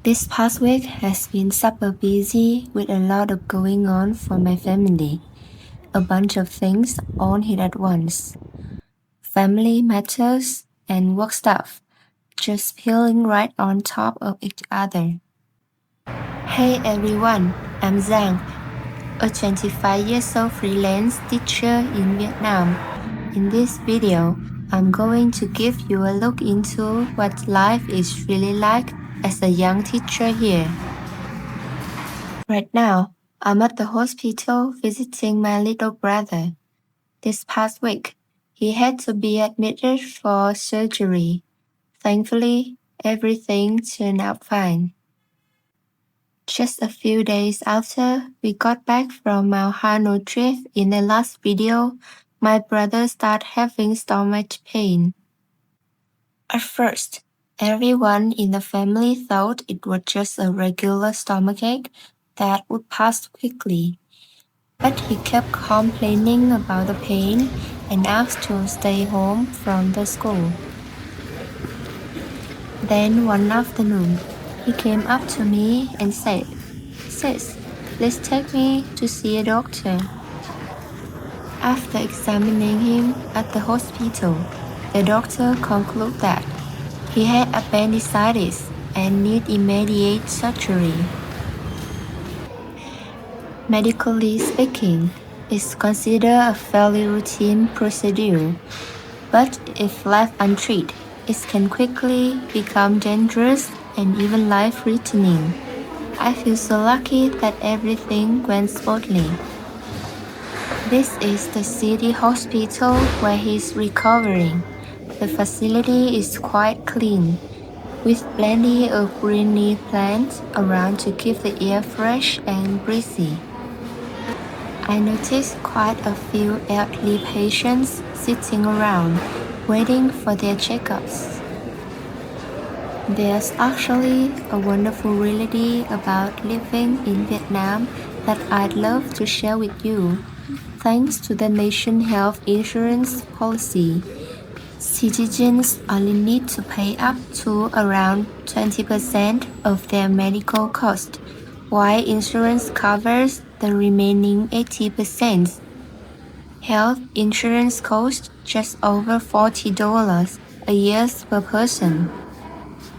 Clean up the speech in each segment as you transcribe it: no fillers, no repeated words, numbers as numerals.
This past week has been super busy with a lot of going on for my family. A bunch of things all hit at once. Family matters and work stuff, just piling right on top of each other. Hey everyone, I'm Giang, a 25 years old freelance teacher in Vietnam. In this video, I'm going to give you a look into what life is really like as a young teacher here. Right now, I'm at the hospital visiting my little brother. This past week, he had to be admitted for surgery. Thankfully, everything turned out fine. Just a few days after we got back from our Hanoi trip in the last video, my brother started having stomach pain. At first, everyone in the family thought it was just a regular stomachache that would pass quickly. But he kept complaining about the pain and asked to stay home from the school. Then one afternoon, he came up to me and said, "Sis, please take me to see a doctor." After examining him at the hospital, the doctor concluded that he had appendicitis and need immediate surgery. Medically speaking, it's considered a fairly routine procedure, but if left untreated, it can quickly become dangerous and even life-threatening. I feel so lucky that everything went smoothly. This is the city hospital where he's recovering. The facility is quite clean, with plenty of green leaf plants around to keep the air fresh and breezy. I noticed quite a few elderly patients sitting around, waiting for their checkups. There's actually a wonderful reality about living in Vietnam that I'd love to share with you. Thanks to the nation's health insurance policy, citizens only need to pay up to around 20% of their medical cost, while insurance covers the remaining 80%. Health insurance costs just over $40 a year per person.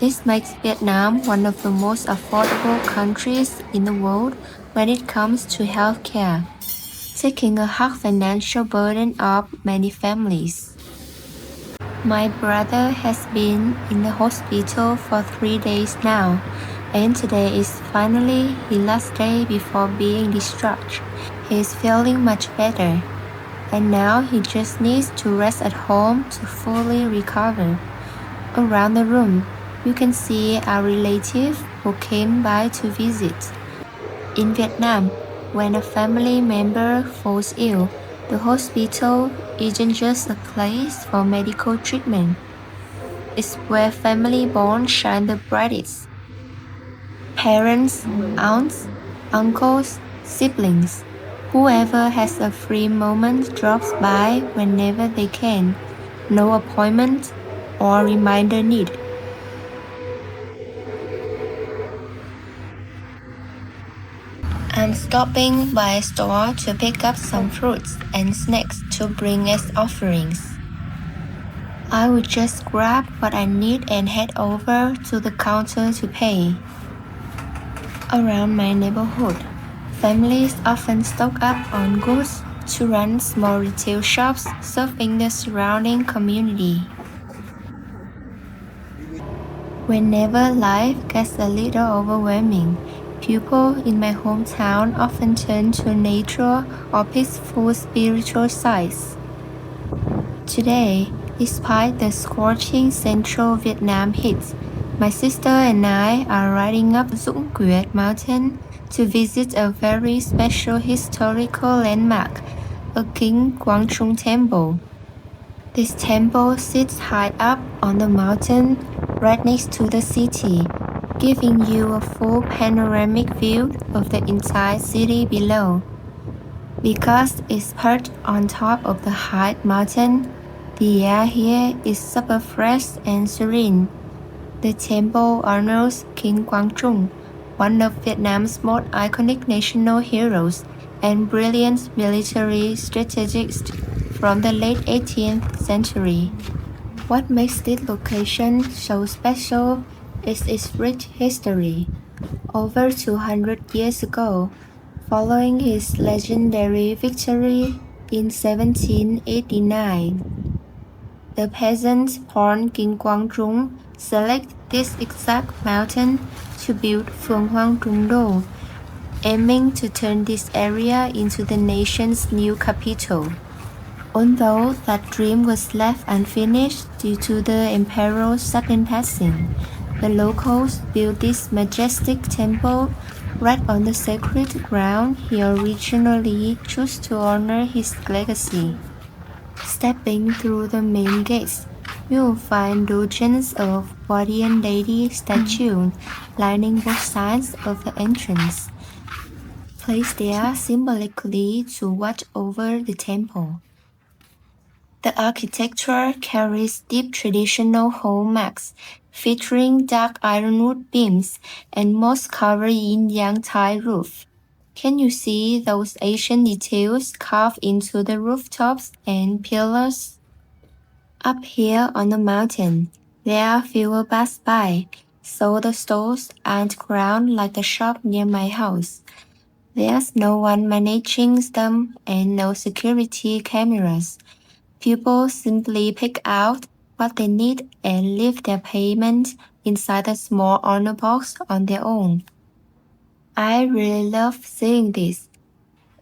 This makes Vietnam one of the most affordable countries in the world when it comes to healthcare, taking a hard financial burden off many families. My brother has been in the hospital for 3 days now, and today is finally his last day before being discharged. He is feeling much better, and now he just needs to rest at home to fully recover. Around the room, you can see our relative who came by to visit. In Vietnam, when a family member falls ill, the hospital isn't just a place for medical treatment. It's where family bonds shine the brightest. Parents, aunts, uncles, siblings, whoever has a free moment drops by whenever they can. No appointment or reminder needed. I'm stopping by a store to pick up some fruits and snacks to bring as offerings. I will just grab what I need and head over to the counter to pay. Around my neighborhood, families often stock up on goods to run small retail shops serving the surrounding community. Whenever life gets a little overwhelming, people in my hometown often turn to nature or peaceful spiritual sites. Today, despite the scorching central Vietnam heat, my sister and I are riding up Dũng Quét mountain to visit a very special historical landmark, a King Quang Trung temple. This temple sits high up on the mountain right next to the city, giving you a full panoramic view of the entire city below. Because it's perched on top of the high mountain, the air here is super fresh and serene. The temple honors King Quang, one of Vietnam's most iconic national heroes and brilliant military strategist from the late 18th century. What makes this location so special is its rich history. Over 200 years ago, following his legendary victory in 1789, the peasants born King Quang select this exact mountain to build Phường Hoang Trung Đô, aiming to turn this area into the nation's new capital. Although that dream was left unfinished due to the emperor's sudden passing, the locals built this majestic temple right on the sacred ground he originally chose to honor his legacy. Stepping through the main gates, you'll find dozens of guardian deity statues lining both sides of the entrance, placed there symbolically to watch over the temple. The architecture carries deep traditional hallmarks, featuring dark ironwood beams and moss-covered yin-yang tile roof. Can you see those Asian details carved into the rooftops and pillars? Up here on the mountain, there are fewer passers-by, so the stores aren't crowded like the shop near my house. There's no one managing them and no security cameras. People simply pick out what they need and leave their payment inside a small honor box on their own. I really love seeing this.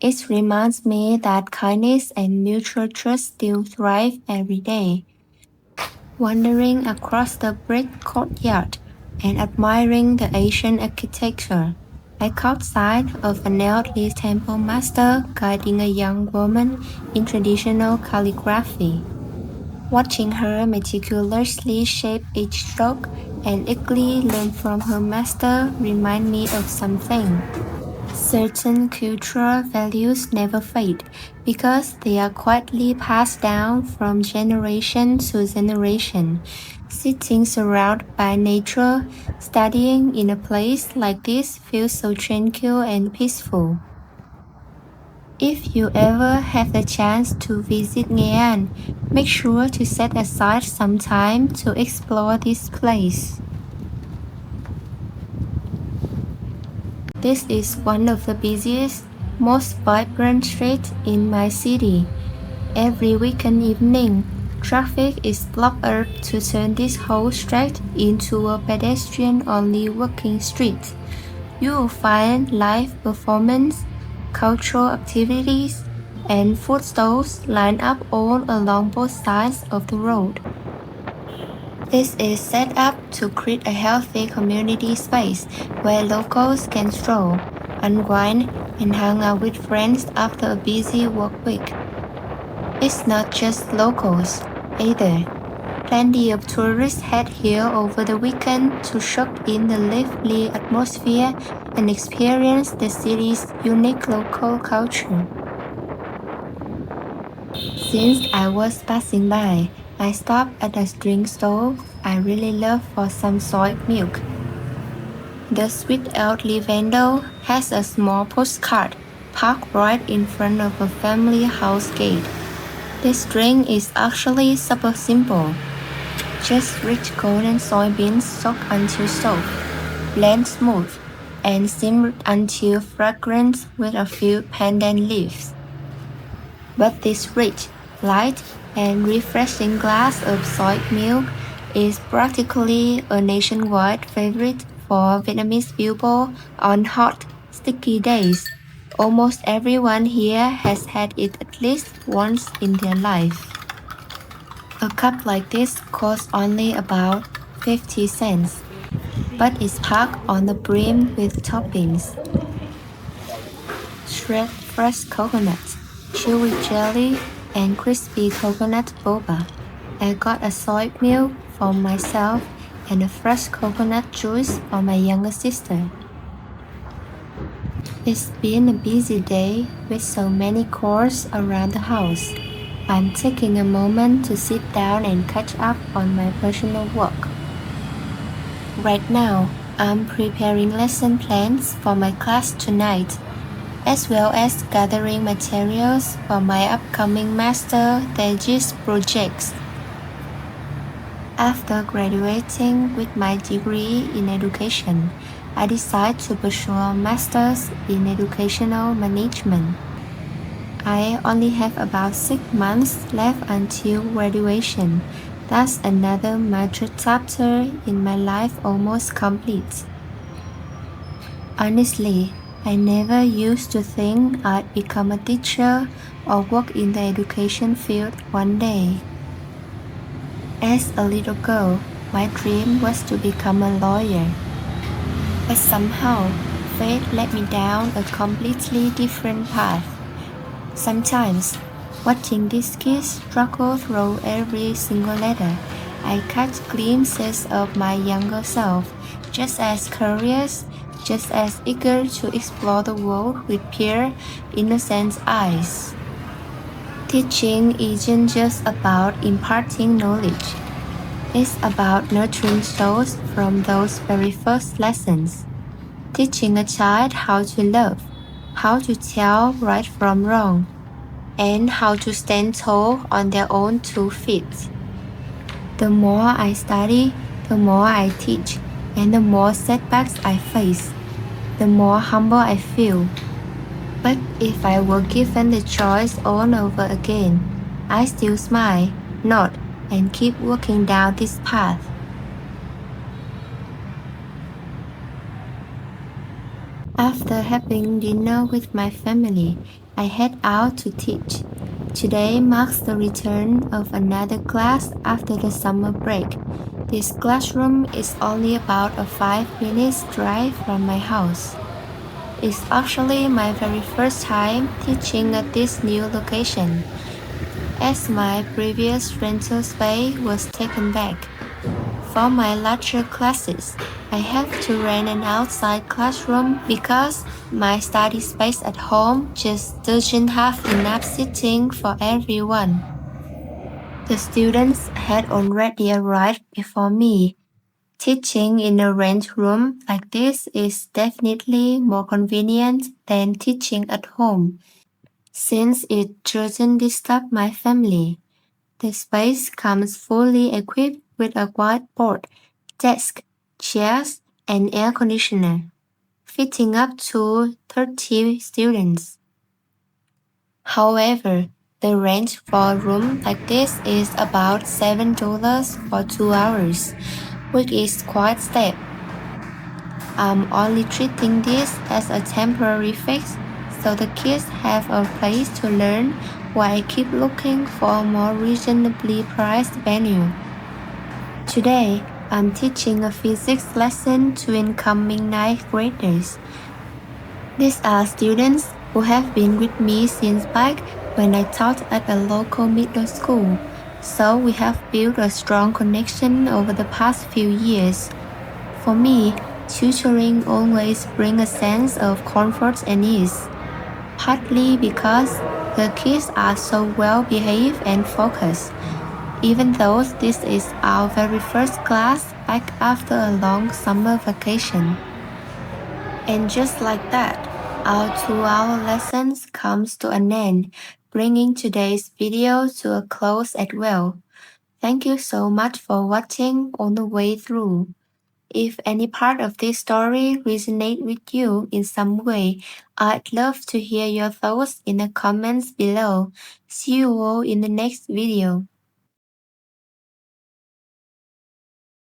It reminds me that kindness and mutual trust still thrive every day. Wandering across the brick courtyard and admiring the Asian architecture, I caught sight of an elderly temple master guiding a young woman in traditional calligraphy. Watching her meticulously shape each stroke and eagerly learn from her master remind me of something. Certain cultural values never fade because they are quietly passed down from generation to generation. Sitting surrounded by nature, studying in a place like this feels so tranquil and peaceful. If you ever have the chance to visit Nghệ An, make sure to set aside some time to explore this place. This is one of the busiest, most vibrant streets in my city. Every weekend evening, traffic is blocked up to turn this whole street into a pedestrian-only walking street. You will find live performance, cultural activities, and food stalls lined up all along both sides of the road. This is set up to create a healthy community space where locals can stroll, unwind, and hang out with friends after a busy work week. It's not just locals, either. Plenty of tourists head here over the weekend to soak in the lively atmosphere and experience the city's unique local culture. Since I was passing by, I stopped at a drink stall I really love for some soy milk. The sweet elderly vendor has a small postcard parked right in front of a family house gate. This drink is actually super simple. Just rich golden soybeans soaked until soft, blend smooth, and simmered until fragrant with a few pandan leaves. But this rich, light, and refreshing glass of soy milk is practically a nationwide favorite for Vietnamese people on hot, sticky days. Almost everyone here has had it at least once in their life. A cup like this costs only about 50 cents, but it's packed on the brim with toppings. Shredded fresh coconut, chewy jelly, and crispy coconut boba. I got a soy milk for myself and a fresh coconut juice for my younger sister. It's been a busy day with so many chores around the house. I'm taking a moment to sit down and catch up on my personal work. Right now, I'm preparing lesson plans for my class tonight, as well as gathering materials for my upcoming master thesis projects. After graduating with my degree in education, I decided to pursue a master's in educational management. I only have about 6 months left until graduation. That's another major chapter in my life almost complete. Honestly, I never used to think I'd become a teacher or work in the education field one day. As a little girl, my dream was to become a lawyer. But somehow, fate led me down a completely different path. Sometimes, watching these kids struggle through every single letter, I catch glimpses of my younger self, just as curious, just as eager to explore the world with pure, innocent eyes. Teaching isn't just about imparting knowledge. It's about nurturing souls from those very first lessons. Teaching a child how to love, how to tell right from wrong, and how to stand tall on their own 2 feet. The more I study, the more I teach, and the more setbacks I face, the more humble I feel. But if I were given the choice all over again, I still smile, nod, and keep walking down this path. After having dinner with my family, I head out to teach. Today marks the return of another class after the summer break. This classroom is only about a 5 minutes drive from my house. It's actually my very first time teaching at this new location, as my previous rental space was taken back. For my larger classes, I have to rent an outside classroom because my study space at home just doesn't have enough seating for everyone. The students had already arrived before me. Teaching in a rent room like this is definitely more convenient than teaching at home, since it doesn't disturb my family. The space comes fully equipped with a whiteboard, desk, chairs, and air conditioner, fitting up to 30 students. However, the rent for a room like this is about $7 for 2 hours, which is quite steep. I'm only treating this as a temporary fix so the kids have a place to learn while I keep looking for a more reasonably priced venue. Today, I'm teaching a physics lesson to incoming ninth graders. These are students who have been with me since back when I taught at a local middle school, so we have built a strong connection over the past few years. For me, tutoring always brings a sense of comfort and ease, partly because the kids are so well behaved and focused, even though this is our very first class back after a long summer vacation. And just like that, our 2-hour lessons comes to an end, bringing today's video to a close as well. Thank you so much for watching all the way through. If any part of this story resonate with you in some way, I'd love to hear your thoughts in the comments below. See you all in the next video.